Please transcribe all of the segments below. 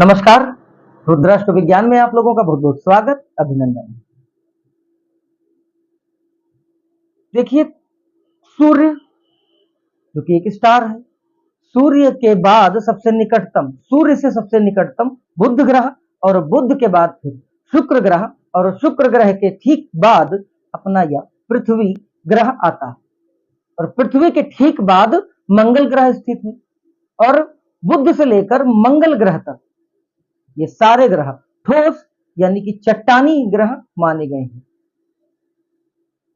नमस्कार। रुद्राष्ट्र विज्ञान में आप लोगों का बहुत बहुत स्वागत, अभिनंदन। देखिए, सूर्य जो कि एक स्टार है, सूर्य के बाद सबसे निकटतम, सूर्य से सबसे निकटतम बुध ग्रह, और बुध के बाद फिर शुक्र ग्रह, और शुक्र ग्रह के ठीक बाद अपना यह पृथ्वी ग्रह आता है, और पृथ्वी के ठीक बाद मंगल ग्रह स्थित है। और बुध से लेकर मंगल ग्रह तक ये सारे ग्रह ठोस यानी कि चट्टानी ग्रह माने गए हैं।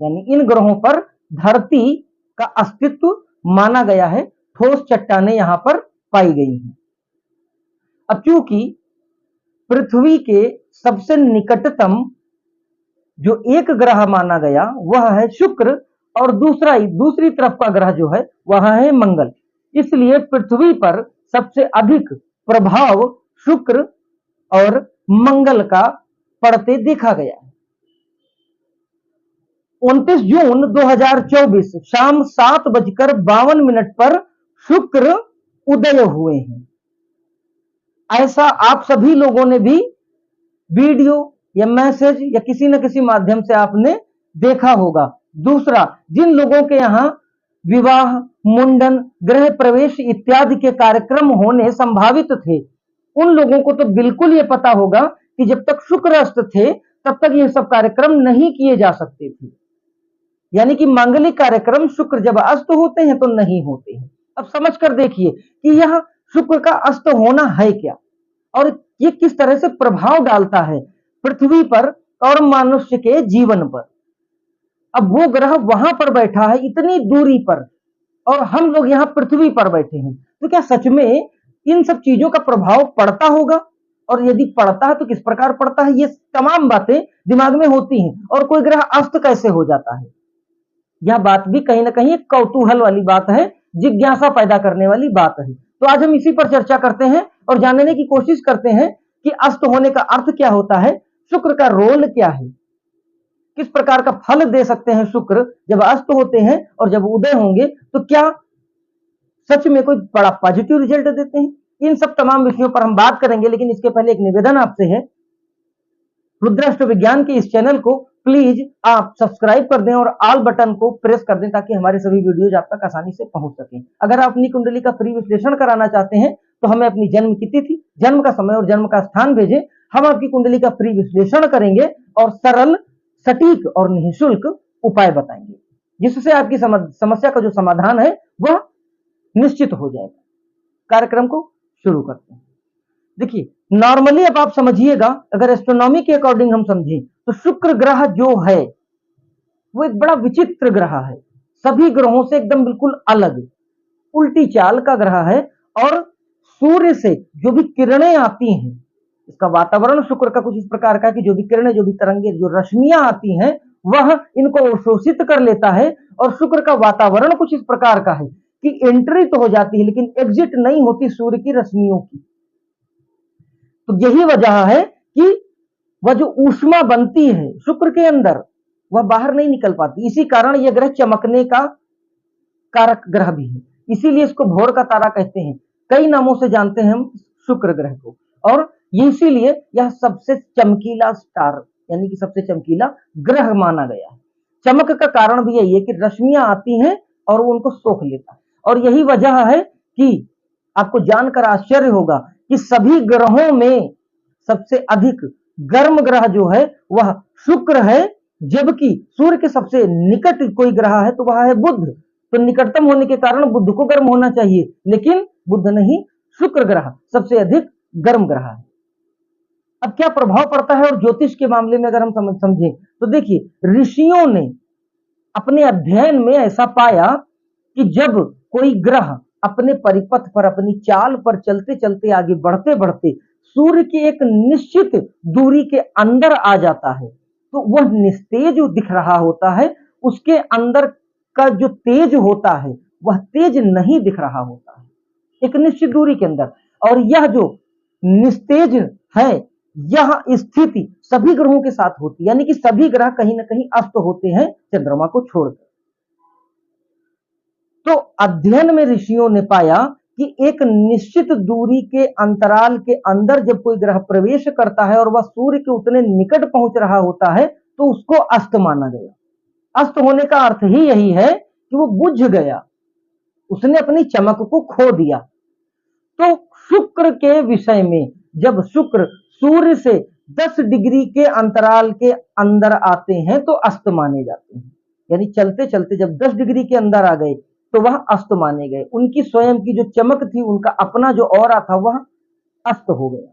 यानी इन ग्रहों पर धरती का अस्तित्व माना गया है, ठोस चट्टानें यहां पर पाई गई हैं। अब चूंकि पृथ्वी के सबसे निकटतम जो एक ग्रह माना गया वह है शुक्र, और दूसरी तरफ का ग्रह जो है वह है मंगल, इसलिए पृथ्वी पर सबसे अधिक प्रभाव शुक्र और मंगल का पड़ते देखा गया है। 29 जून 2024 शाम 7:52 पर शुक्र उदय हुए हैं। ऐसा आप सभी लोगों ने भी वीडियो या मैसेज या किसी न किसी माध्यम से आपने देखा होगा। दूसरा, जिन लोगों के यहाँ विवाह, मुंडन, गृह प्रवेश इत्यादि के कार्यक्रम होने संभावित थे, उन लोगों को तो बिल्कुल ये पता होगा कि जब तक शुक्र अस्त थे तब तक ये सब कार्यक्रम नहीं किए जा सकते थे। यानी कि मांगलिक कार्यक्रम शुक्र जब अस्त होते हैं तो नहीं होते हैं। अब समझ कर देखिए कि यह शुक्र का अस्त होना है क्या, और ये किस तरह से प्रभाव डालता है पृथ्वी पर और मनुष्य के जीवन पर। अब वो ग्रह वहां पर बैठा है इतनी दूरी पर, और हम लोग यहाँ पृथ्वी पर बैठे हैं, तो क्या सच में इन सब चीजों का प्रभाव पड़ता होगा? और यदि पड़ता है तो किस प्रकार पड़ता है? ये तमाम बातें दिमाग में होती हैं। और कोई ग्रह अस्त कैसे हो जाता है, यह बात भी कहीं ना कहीं एक कौतूहल वाली बात है, जिज्ञासा पैदा करने वाली बात है। तो आज हम इसी पर चर्चा करते हैं और जानने की कोशिश करते हैं कि अस्त होने का अर्थ क्या होता है, शुक्र का रोल क्या है, किस प्रकार का फल दे सकते हैं शुक्र जब अस्त होते हैं, और जब उदय होंगे तो क्या सच में कोई बड़ा पॉजिटिव रिजल्ट देते हैं। इन सब तमाम विषयों पर हम बात करेंगे, लेकिन इसके पहले एक निवेदन आपसे है, रुद्राष्ट्र विज्ञान के इस चैनल को प्लीज आप सब्सक्राइब कर दें और ऑल बटन को प्रेस कर दें ताकि हमारे सभी वीडियोज आप तक आसानी से पहुंच सकें। अगर आप अपनी कुंडली का फ्री विश्लेषण कराना चाहते हैं तो हमें अपनी जन्म की तिथि, जन्म का समय और जन्म का स्थान भेजें। हम आपकी कुंडली का फ्री विश्लेषण करेंगे और सरल, सटीक और निःशुल्क उपाय बताएंगे, जिससे आपकी समस्या का जो समाधान है वह निश्चित हो जाएगा। कार्यक्रम को शुरू करते हैं। देखिए, नॉर्मली अब आप समझिएगा, अगर एस्ट्रोनॉमी के अकॉर्डिंग हम समझें तो शुक्र ग्रह जो है वो एक बड़ा विचित्र ग्रह है, सभी ग्रहों से एकदम बिल्कुल अलग, उल्टी चाल का ग्रह है। और सूर्य से जो भी किरणें आती हैं, इसका वातावरण शुक्र का कुछ इस प्रकार का कि जो भी किरणें, जो भी तरंगे, जो रश्मियां आती हैं वह इनको अवशोषित कर लेता है। और शुक्र का वातावरण कुछ इस प्रकार का है कि एंट्री तो हो जाती है लेकिन एग्जिट नहीं होती सूर्य की रश्मियों की। तो यही वजह है कि वह जो ऊष्मा बनती है शुक्र के अंदर वह बाहर नहीं निकल पाती। इसी कारण यह ग्रह चमकने का कारक ग्रह भी है, इसीलिए इसको भोर का तारा कहते हैं। कई नामों से जानते हैं हम शुक्र ग्रह को, और इसीलिए यह सबसे चमकीला स्टार यानी कि सबसे चमकीला ग्रह माना गया है। चमक का कारण भी यही है कि रश्मियां आती हैं और वो उनको सोख लेता है। और यही वजह है कि आपको जानकर आश्चर्य होगा कि सभी ग्रहों में सबसे अधिक गर्म ग्रह जो है वह शुक्र है, जबकि सूर्य के सबसे निकट कोई ग्रह है तो वह है बुध। तो निकटतम होने के कारण बुध को गर्म होना चाहिए, लेकिन बुध नहीं, शुक्र ग्रह सबसे अधिक गर्म ग्रह है। अब क्या प्रभाव पड़ता है, और ज्योतिष के मामले में अगर हम समझें तो देखिए, ऋषियों ने अपने अध्ययन में ऐसा पाया कि जब कोई ग्रह अपने परिपथ पर, अपनी चाल पर चलते चलते, आगे बढ़ते बढ़ते सूर्य की एक निश्चित दूरी के अंदर आ जाता है, तो वह निस्तेज दिख रहा होता है, उसके अंदर का जो तेज होता है वह तेज नहीं दिख रहा होता है एक निश्चित दूरी के अंदर। और यह जो निस्तेज है, यह स्थिति सभी ग्रहों के साथ होती है, यानी कि सभी ग्रह कहीं ना कहीं अस्त होते हैं चंद्रमा को छोड़कर। तो अध्ययन में ऋषियों ने पाया कि एक निश्चित दूरी के अंतराल के अंदर जब कोई ग्रह प्रवेश करता है और वह सूर्य के उतने निकट पहुंच रहा होता है तो उसको अस्त माना गया। अस्त होने का अर्थ ही यही है कि वो बुझ गया, उसने अपनी चमक को खो दिया। तो शुक्र के विषय में जब शुक्र सूर्य से 10 डिग्री के अंतराल के अंदर आते हैं तो अस्त माने जाते हैं। यानी चलते चलते जब 10 डिग्री के अंदर आ गए तो वह अस्त माने गए। उनकी स्वयं की जो चमक थी, उनका अपना जो ऑरा था, वह अस्त हो गया।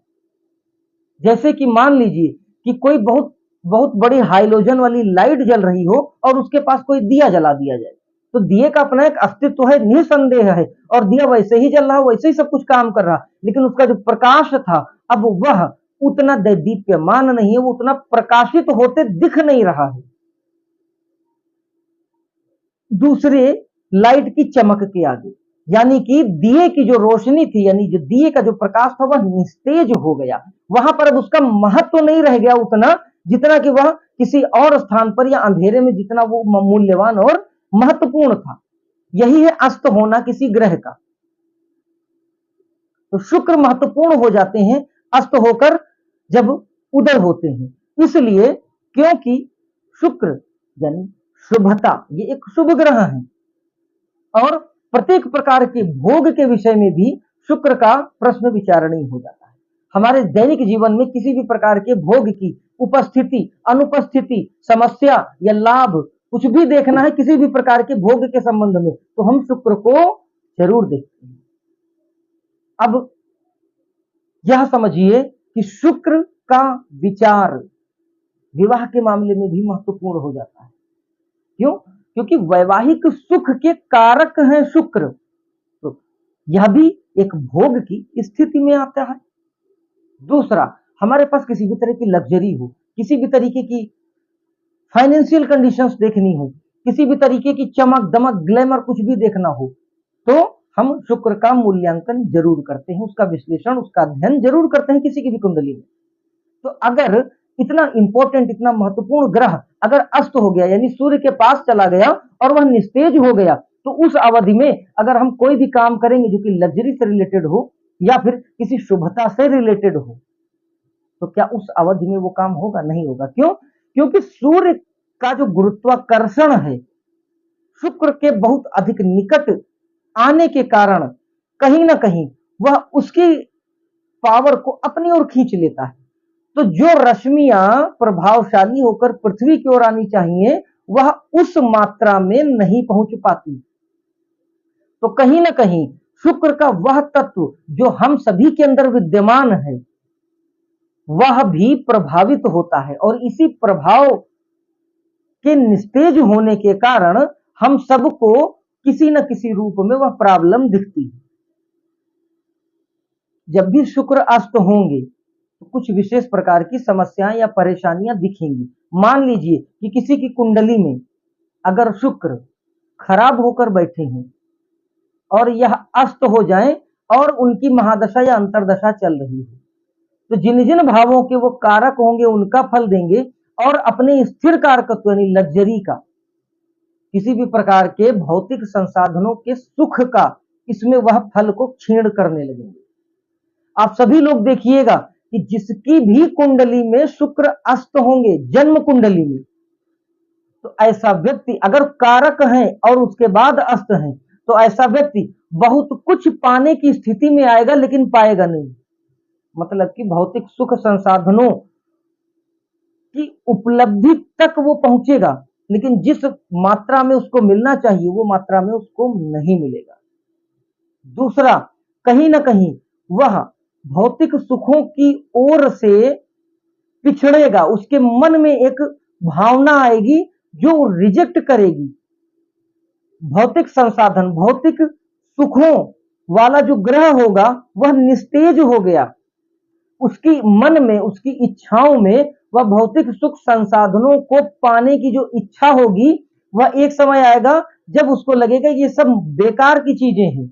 जैसे कि मान लीजिए कि कोई बहुत बहुत बड़ी हाइलोजन वाली लाइट जल रही हो और उसके पास कोई दिया जला दिया जाए, तो दिए का अपना एक अस्तित्व है, निसंदेह है, और दिया वैसे ही जल रहा, वैसे ही सब कुछ काम कर रहा, लेकिन उसका जो प्रकाश था अब वह उतना दैदीप्यमान नहीं है, वो उतना प्रकाशित होते दिख नहीं रहा है दूसरे लाइट की चमक के आगे। यानी कि दिए की जो रोशनी थी, यानी जो दिए का जो प्रकाश था, वह निस्तेज हो गया। वहां पर अब उसका महत्व तो नहीं रह गया उतना जितना कि वह किसी और स्थान पर या अंधेरे में जितना वो मूल्यवान और महत्वपूर्ण था। यही है अस्त होना किसी ग्रह का। तो शुक्र महत्वपूर्ण हो जाते हैं अस्त होकर जब उदय होते हैं, इसलिए क्योंकि शुक्र यानी शुभता, ये एक शुभ ग्रह है और प्रत्येक प्रकार के भोग के विषय में भी शुक्र का प्रश्न विचारणीय हो जाता है। हमारे दैनिक जीवन में किसी भी प्रकार के भोग की उपस्थिति, अनुपस्थिति, समस्या या लाभ कुछ भी देखना है किसी भी प्रकार के भोग के संबंध में, तो हम शुक्र को जरूर देखते हैं। अब यह समझिए कि शुक्र का विचार विवाह के मामले में भी महत्वपूर्ण हो जाता है। क्यों? क्योंकि वैवाहिक सुख के कारक हैं शुक्र, तो यह भी एक भोग की स्थिति में आता है। दूसरा, हमारे पास किसी भी तरह की लग्जरी हो, किसी भी तरीके की फाइनेंशियल कंडीशंस देखनी हो, किसी भी तरीके की चमक दमक ग्लैमर कुछ भी देखना हो, तो हम शुक्र का मूल्यांकन जरूर करते हैं, उसका विश्लेषण, उसका अध्ययन जरूर करते हैं किसी की भी कुंडली में। तो अगर इतना इंपॉर्टेंट, इतना महत्वपूर्ण ग्रह अगर अस्त हो गया, यानी सूर्य के पास चला गया और वह निस्तेज हो गया, तो उस अवधि में अगर हम कोई भी काम करेंगे जो कि लग्जरी से रिलेटेड हो या फिर किसी शुभता से रिलेटेड हो, तो क्या उस अवधि में वो काम होगा? नहीं होगा। क्यों? क्योंकि सूर्य का जो गुरुत्वाकर्षण है शुक्र के बहुत अधिक निकट आने के कारण कहीं ना कहीं वह उसकी पावर को अपनी ओर खींच लेता है। तो जो रश्मियां प्रभावशाली होकर पृथ्वी की ओर आनी चाहिए वह उस मात्रा में नहीं पहुंच पाती। तो कहीं ना कहीं शुक्र का वह तत्व जो हम सभी के अंदर विद्यमान है वह भी प्रभावित होता है, और इसी प्रभाव के निस्तेज होने के कारण हम सबको किसी न किसी रूप में वह प्रॉब्लम दिखती है। जब भी शुक्र अस्त होंगे तो कुछ विशेष प्रकार की समस्याएं या परेशानियां दिखेंगी। मान लीजिए कि किसी की कुंडली में अगर शुक्र खराब होकर बैठे हैं और यह अस्त हो जाएं और उनकी महादशा या अंतरदशा चल रही है, तो जिन जिन भावों के वो कारक होंगे उनका फल देंगे, और अपने स्थिर कारकत्व यानी लग्जरी का, किसी भी प्रकार के भौतिक संसाधनों के सुख का, इसमें वह फल को क्षीण करने लगेंगे। आप सभी लोग देखिएगा कि जिसकी भी कुंडली में शुक्र अस्त होंगे, जन्म कुंडली में, तो ऐसा व्यक्ति अगर कारक है और उसके बाद अस्त है, तो ऐसा व्यक्ति बहुत कुछ पाने की स्थिति में आएगा लेकिन पाएगा नहीं। मतलब कि भौतिक सुख संसाधनों की उपलब्धि तक वो पहुंचेगा, लेकिन जिस मात्रा में उसको मिलना चाहिए वो मात्रा में उसको नहीं मिलेगा। दूसरा, कहीं ना कहीं वह भौतिक सुखों की ओर से पिछड़ेगा, उसके मन में एक भावना आएगी जो रिजेक्ट करेगी। भौतिक संसाधन, भौतिक सुखों वाला जो ग्रह होगा वह निस्तेज हो गया, उसकी मन में, उसकी इच्छाओं में वह भौतिक सुख संसाधनों को पाने की जो इच्छा होगी, वह एक समय आएगा जब उसको लगेगा ये सब बेकार की चीजें हैं।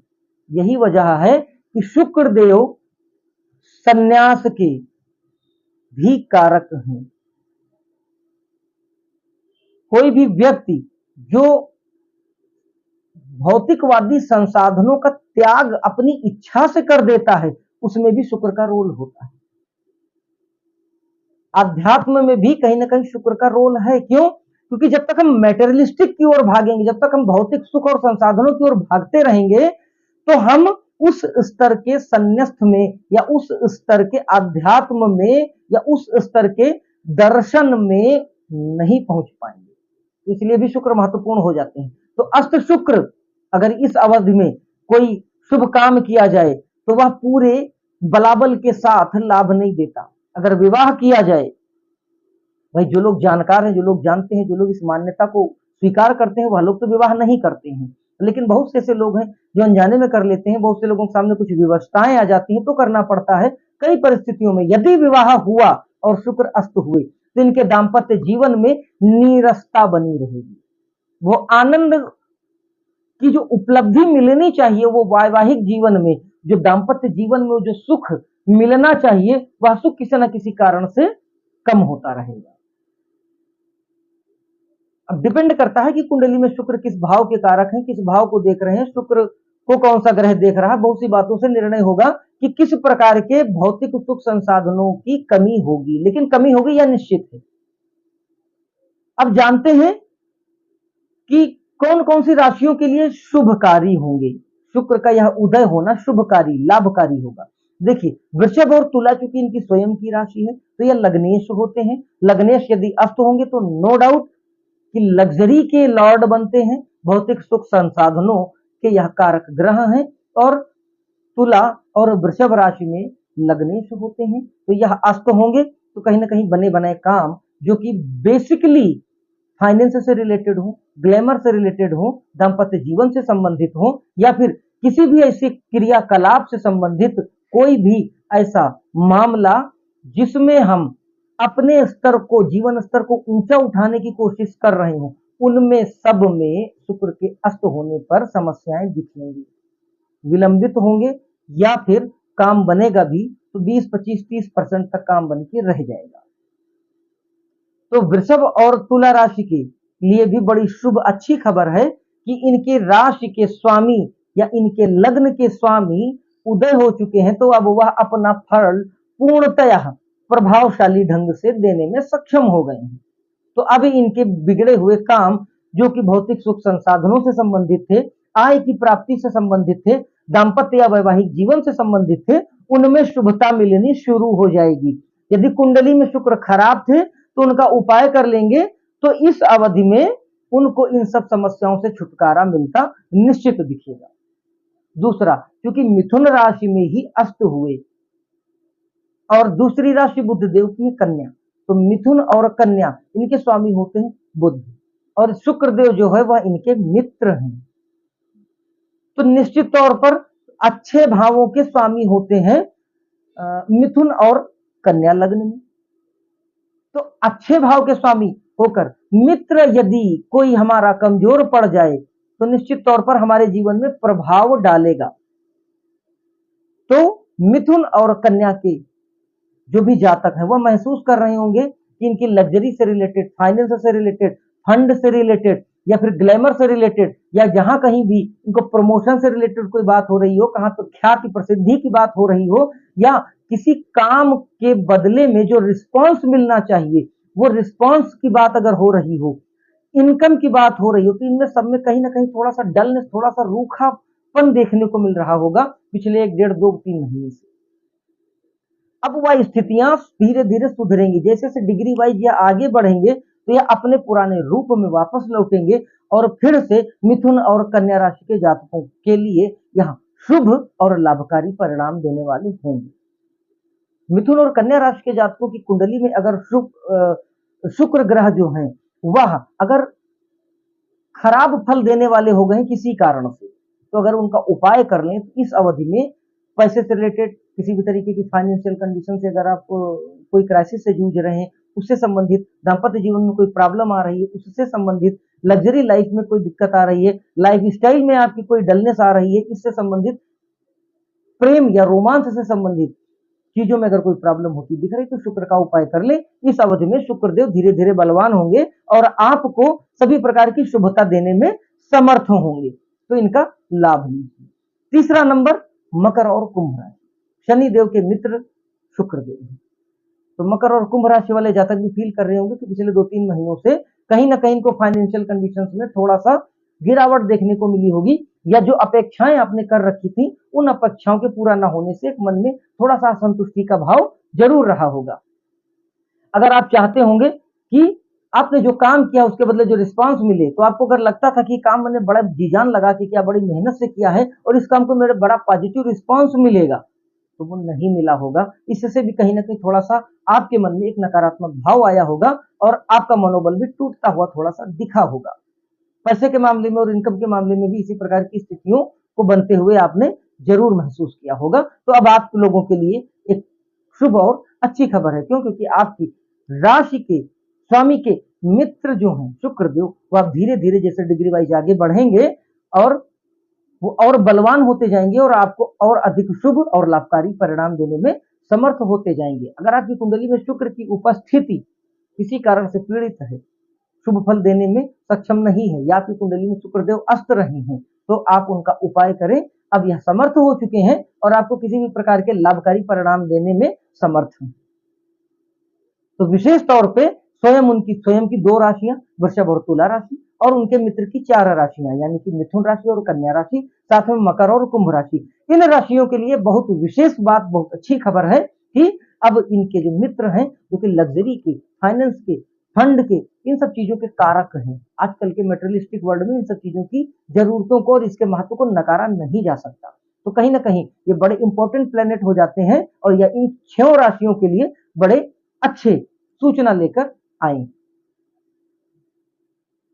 यही वजह है कि शुक्र देव संन्यास के भी कारक हैं। कोई भी व्यक्ति जो भौतिकवादी संसाधनों का त्याग अपनी इच्छा से कर देता है, उसमें भी शुक्र का रोल होता है। अध्यात्म में भी कहीं ना कहीं शुक्र का रोल है। क्यों? क्योंकि जब तक हम मेटेरियलिस्टिक की ओर भागेंगे, जब तक हम भौतिक सुख और संसाधनों की ओर भागते रहेंगे, तो हम उस स्तर के संन्यास्त में या उस स्तर के अध्यात्म में या उस स्तर के दर्शन में नहीं पहुंच पाएंगे। इसलिए भी शुक्र महत्वपूर्ण हो जाते हैं। तो अष्ट शुक्र अगर इस अवधि में कोई शुभ काम किया जाए तो वह पूरे बलाबल के साथ लाभ नहीं देता। अगर विवाह किया जाए, भाई जो लोग जानकार हैं, जो लोग जानते हैं, जो लोग इस मान्यता को स्वीकार करते हैं, वह लोग तो विवाह नहीं करते हैं, लेकिन बहुत से ऐसे लोग हैं जो अनजाने में कर लेते हैं। बहुत से लोगों के सामने कुछ विवशताएं आ जाती हैं तो करना पड़ता है। कई परिस्थितियों में यदि विवाह हुआ और शुक्र अस्त हुए तो इनके दाम्पत्य जीवन में नीरसता बनी रहेगी। वो आनंद की जो उपलब्धि मिलनी चाहिए, वो वैवाहिक जीवन में, जो दाम्पत्य जीवन में जो सुख मिलना चाहिए, वह सुख किसी न किसी कारण से कम होता रहेगा। अब डिपेंड करता है कि कुंडली में शुक्र किस भाव के कारक हैं, किस भाव को देख रहे हैं, शुक्र को कौन सा ग्रह देख रहा है। बहुत सी बातों से निर्णय होगा कि किस प्रकार के भौतिक सुख संसाधनों की कमी होगी, लेकिन कमी होगी यह निश्चित है। अब जानते हैं कि कौन कौन सी राशियों के लिए शुभकारी होंगे। शुक्र का यह उदय होना शुभकारी, लाभकारी होगा। देखिए, वृषभ और तुला चूंकि इनकी स्वयं की राशि है तो यह लग्नेश होते हैं। लग्नेश यदि अस्त होंगे तो नो डाउट कि लग्जरी के लॉर्ड बनते हैं, भौतिक सुख संसाधनों के यह कारक ग्रह हैं। और तुला और वृषभ राशि में लग्नेश होते हैं तो यह अस्त होंगे तो कहीं ना कहीं बने बनाए काम जो कि बेसिकली फाइनेंस से रिलेटेड हो, ग्लैमर से रिलेटेड हो, दाम्पत्य जीवन से संबंधित हो, या फिर किसी भी ऐसे क्रियाकलाप से संबंधित कोई भी ऐसा मामला जिसमें हम अपने स्तर को, जीवन स्तर को ऊंचा उठाने की कोशिश कर रहे हो, उनमें सब में शुक्र के अस्त होने पर समस्याएं दिखेंगी, विलंबित होंगे, या फिर काम बनेगा भी तो 20, 25, 30% तक काम बन के रह जाएगा। तो वृषभ और तुला राशि के लिए भी बड़ी शुभ अच्छी खबर है कि इनके राशि के स्वामी या इनके लग्न के स्वामी उदय हो चुके हैं, तो अब वह अपना फल पूर्णतः प्रभावशाली ढंग से देने में सक्षम हो गए हैं। तो अब इनके बिगड़े हुए काम जो कि भौतिक सुख संसाधनों से संबंधित थे, आय की प्राप्ति से संबंधित थे, दाम्पत्य या वैवाहिक जीवन से संबंधित थे, उनमें शुभता मिलनी शुरू हो जाएगी। यदि कुंडली में शुक्र खराब थे तो उनका उपाय कर लेंगे तो इस अवधि में उनको इन सब समस्याओं से छुटकारा मिलता निश्चित दिखेगा। दूसरा, क्योंकि मिथुन राशि में ही अस्त हुए और दूसरी राशि बुध देव की है कन्या, तो मिथुन और कन्या इनके स्वामी होते हैं बुध, और शुक्र देव जो है वह इनके मित्र हैं। तो निश्चित तौर पर अच्छे भावों के स्वामी होते हैं मिथुन और कन्या लग्न में। तो अच्छे भाव के स्वामी होकर मित्र यदि कोई हमारा कमजोर पड़ जाए तो निश्चित तौर पर हमारे जीवन में प्रभाव डालेगा। तो मिथुन और कन्या के जो भी जातक हैं वह महसूस कर रहे होंगे कि इनकी लग्जरी से रिलेटेड, फाइनेंस से रिलेटेड, फंड से रिलेटेड, या फिर ग्लैमर से रिलेटेड, या जहां कहीं भी इनको प्रमोशन से रिलेटेड कोई बात हो रही हो, कहां तो ख्याति प्रसिद्धि की बात हो रही हो, या किसी काम के बदले में जो रिस्पॉन्स मिलना चाहिए वो रिस्पॉन्स की बात अगर हो रही हो, इनकम की बात हो रही हो, तो इनमें सब में कहीं ना कहीं थोड़ा सा डलनेस, थोड़ा सा रूखापन देखने को मिल रहा होगा पिछले 1, 1.5, 2, 3 महीने से। अब वह स्थितियां धीरे धीरे सुधरेंगी, जैसे जैसे डिग्री वाइज या आगे बढ़ेंगे तो यह अपने पुराने रूप में वापस लौटेंगे और फिर से मिथुन और कन्या राशि के जातकों के लिए यह शुभ और लाभकारी परिणाम देने वाले होंगे। मिथुन और कन्या राशि के जातकों की कुंडली में अगर शुक्र ग्रह जो हैं वह अगर खराब फल देने वाले हो गए किसी कारण से, तो अगर उनका उपाय कर लें तो इस अवधि में पैसे से रिलेटेड किसी भी तरीके की फाइनेंशियल कंडीशन से अगर आप कोई क्राइसिस से जूझ रहे हैं, उससे संबंधित, दाम्पत्य जीवन में कोई प्रॉब्लम आ रही है उससे संबंधित, लग्जरी लाइफ में कोई दिक्कत आ रही है, लाइफ स्टाइल में आपकी कोई डलनेस आ रही है, इससे संबंधित, प्रेम या रोमांस से संबंधित चीजों में अगर कोई प्रॉब्लम होती दिख रही तो शुक्र का उपाय कर ले। इस अवधि में शुक्रदेव धीरे धीरे बलवान होंगे और आपको सभी प्रकार की शुभता देने में समर्थ होंगे। तो इनका लाभ लीजिए। तीसरा नंबर मकर और कुंभ राशि, शनि देव के मित्र शुक्र देव हैं। तो मकर और कुंभ राशि वाले जातक भी फील कर रहे होंगे कि पिछले 2-3 महीनों से कहीं ना कहीं इनको फाइनेंशियल कंडीशंस में थोड़ा सा गिरावट देखने को मिली होगी, या जो अपेक्षाएं आपने कर रखी थी उन अपेक्षाओं के पूरा ना होने से एक मन में थोड़ा सा असंतुष्टि का भाव जरूर रहा होगा। अगर आप चाहते होंगे कि आपने जो काम किया उसके बदले जो रिस्पांस मिले, तो आपको अगर लगता था कि काम मैंने बड़ा जी जान लगा के किया, बड़ी मेहनत से किया है और इस काम को मेरे बड़ा पॉजिटिव रिस्पांस मिलेगा, तो वो नहीं मिला होगा। इससे भी कहीं ना कहीं थोड़ा सा आपके मन में एक नकारात्मक भाव आया होगा और आपका मनोबल भी टूटता हुआ थोड़ा सा दिखा होगा। पैसे के मामले में और इनकम के मामले में भी इसी प्रकार की स्थितियों को बनते हुए आपने जरूर महसूस किया होगा। तो अब आप लोगों के लिए एक शुभ और अच्छी खबर है, क्यों? क्योंकि आपकी राशि के स्वामी के मित्र जो हैं शुक्रदेव, वो आप धीरे धीरे जैसे डिग्री वाइज आगे बढ़ेंगे और वो और बलवान होते जाएंगे और आपको और अधिक शुभ और लाभकारी परिणाम देने में समर्थ होते जाएंगे। अगर आपकी कुंडली में शुक्र की उपस्थिति किसी कारण से पीड़ित है, शुभ फल देने में सक्षम नहीं है, या आपकी कुंडली में शुक्रदेव अस्त रहे हैं, तो आप उनका उपाय करें। अब यह समर्थ हो चुके हैं और आपको किसी भी प्रकार के लाभकारी परिणाम देने में समर्थ हैं। तो विशेष तौर पे स्वयं की 2 राशियां वृषभ और तुला राशि और उनके मित्र की 4 राशियां यानी कि मिथुन राशि और कन्या राशि, साथ में मकर और कुंभ राशि, इन राशियों के लिए बहुत विशेष बात, बहुत अच्छी खबर है कि अब इनके जो मित्र हैं, जो कि लग्जरी के, फाइनेंस के, फंड के, इन सब चीजों के कारक हैं। आजकल के मेटेरियलिस्टिक वर्ल्ड में इन सब चीजों की जरूरतों को और इसके महत्व को नकारा नहीं जा सकता। तो कहीं ना कहीं ये बड़े इंपॉर्टेंट प्लेनेट हो जाते हैं और यह इन 6 राशियों के लिए बड़े अच्छे सूचना लेकर आए।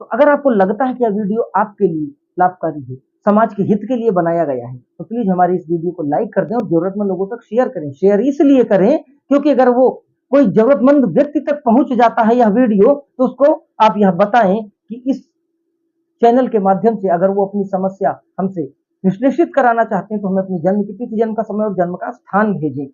तो अगर आपको लगता है कि यह वीडियो आपके लिए लाभकारी है, समाज के हित के लिए बनाया गया है, तो प्लीज हमारी इस वीडियो को लाइक कर दें और जरूरतमंद लोगों तक शेयर करें। शेयर इसलिए करें क्योंकि अगर वो कोई जरूरतमंद व्यक्ति तक पहुंच जाता है यह वीडियो, तो उसको आप यह बताएं कि इस चैनल के माध्यम से अगर वो अपनी समस्या हमसे विश्लेषित कराना चाहते हैं, तो हमें अपनी जन्म की तिथि, जन्म का समय और जन्म का स्थान भेजें।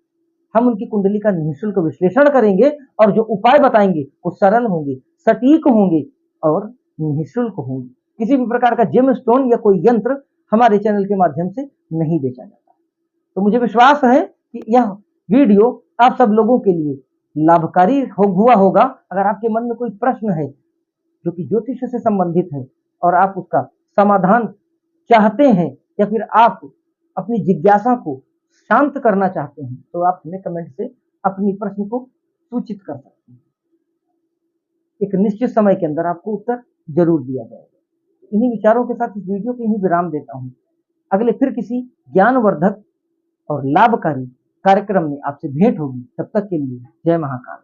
हम उनकी कुंडली का निःशुल्क विश्लेषण करेंगे और जो उपाय बताएंगे वो सरल होंगे, सटीक होंगे और निःशुल्क होंगे। किसी भी प्रकार का जेम स्टोन या कोई यंत्र हमारे चैनल के माध्यम से नहीं बेचा जाता। तो मुझे विश्वास है कि यह वीडियो आप सब लोगों के लिए लाभकारी हुआ होगा। अगर आपके मन में कोई प्रश्न है जो कि ज्योतिष से संबंधित है और आप उसका समाधान चाहते हैं, या फिर आप अपनी जिज्ञासा को शांत करना चाहते हैं, तो आप हमें कमेंट से अपनी प्रश्न को सूचित कर सकते हैं। एक निश्चित समय के अंदर आपको उत्तर जरूर दिया जाएगा। इन्हीं विचारों के साथ इस वीडियो को यहीं विराम देता हूं। अगले फिर किसी ज्ञानवर्धक और लाभकारी कार्यक्रम में आपसे भेंट होगी। तब तक के लिए जय महाकाल।